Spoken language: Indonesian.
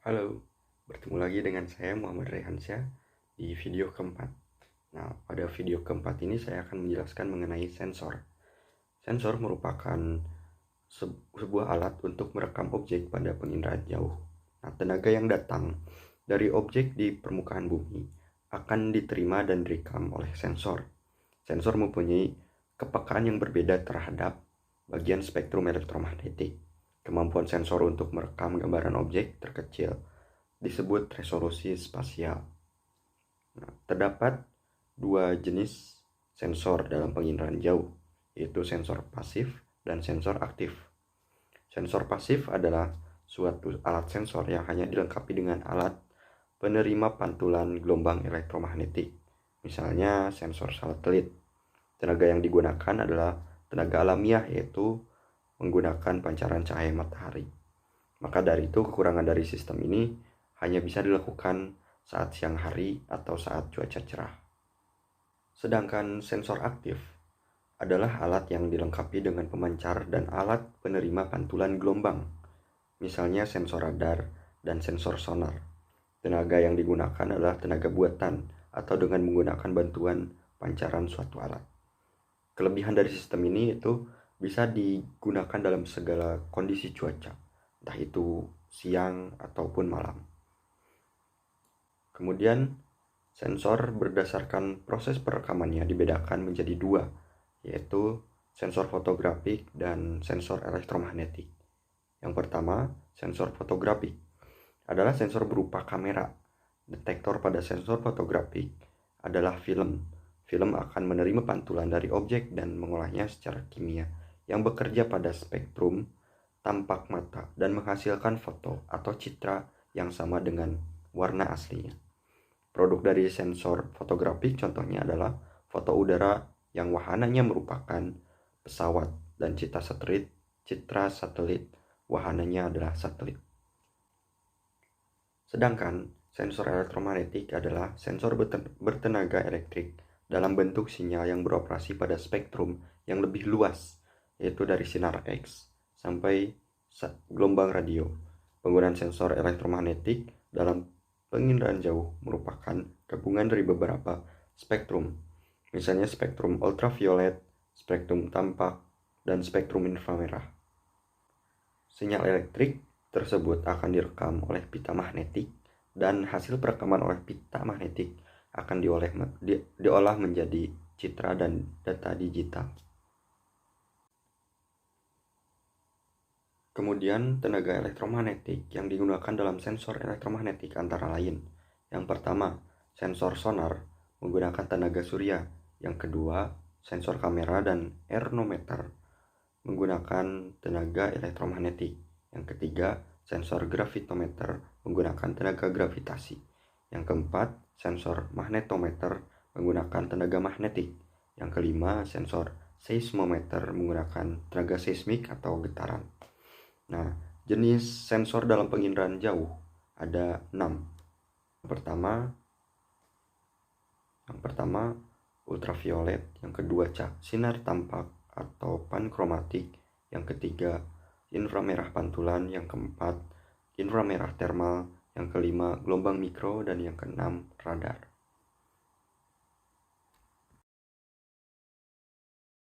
Halo, bertemu lagi dengan saya Muhammad Rehansyah di video keempat. Nah, pada video keempat ini saya akan menjelaskan mengenai sensor. Sensor merupakan sebuah alat untuk merekam objek pada penginderaan jauh. Nah, tenaga yang datang dari objek di permukaan bumi akan diterima dan direkam oleh sensor. Sensor mempunyai kepekaan yang berbeda terhadap bagian spektrum elektromagnetik. Kemampuan sensor untuk merekam gambaran objek terkecil disebut resolusi spasial. Nah, terdapat dua jenis sensor dalam penginderaan jauh, yaitu sensor pasif dan sensor aktif. Sensor pasif adalah suatu alat sensor yang hanya dilengkapi dengan alat penerima pantulan gelombang elektromagnetik, misalnya sensor satelit. Tenaga yang digunakan adalah tenaga alamiah, yaitu menggunakan pancaran cahaya matahari. Maka dari itu, kekurangan dari sistem ini hanya bisa dilakukan saat siang hari atau saat cuaca cerah. Sedangkan sensor aktif adalah alat yang dilengkapi dengan pemancar dan alat penerima pantulan gelombang, misalnya sensor radar dan sensor sonar. Tenaga yang digunakan adalah tenaga buatan atau dengan menggunakan bantuan pancaran suatu alat. Kelebihan dari sistem ini itu bisa digunakan dalam segala kondisi cuaca, entah itu siang ataupun malam. Kemudian, sensor berdasarkan proses perekamannya dibedakan menjadi dua, yaitu sensor fotografik dan sensor elektromagnetik. Yang pertama, sensor fotografik adalah sensor berupa kamera. Detektor pada sensor fotografik adalah film. Film akan menerima pantulan dari objek dan mengolahnya secara kimia yang bekerja pada spektrum tampak mata dan menghasilkan foto atau citra yang sama dengan warna aslinya. Produk dari sensor fotografik contohnya adalah foto udara yang wahananya merupakan pesawat dan citra satelit wahananya adalah satelit. Sedangkan sensor elektromagnetik adalah sensor bertenaga elektrik dalam bentuk sinyal yang beroperasi pada spektrum yang lebih luas, yaitu dari sinar X sampai gelombang radio. Penggunaan sensor elektromagnetik dalam penginderaan jauh merupakan gabungan dari beberapa spektrum, misalnya spektrum ultraviolet, spektrum tampak, dan spektrum inframerah. Sinyal elektrik tersebut akan direkam oleh pita magnetik dan hasil perekaman oleh pita magnetik akan diolah menjadi citra dan data digital. Kemudian, tenaga elektromagnetik yang digunakan dalam sensor elektromagnetik antara lain: yang pertama, sensor sonar menggunakan tenaga surya; yang kedua, sensor kamera dan anemometer menggunakan tenaga elektromagnetik; yang ketiga, sensor gravitometer menggunakan tenaga gravitasi; yang keempat, sensor magnetometer menggunakan tenaga magnetik; yang kelima, sensor seismometer menggunakan tenaga seismik atau getaran. Nah, jenis sensor dalam penginderaan jauh ada 6. Yang pertama ultraviolet, yang kedua sinar tampak atau pankromatik, yang ketiga inframerah pantulan, yang keempat inframerah termal, yang kelima gelombang mikro, dan yang keenam radar.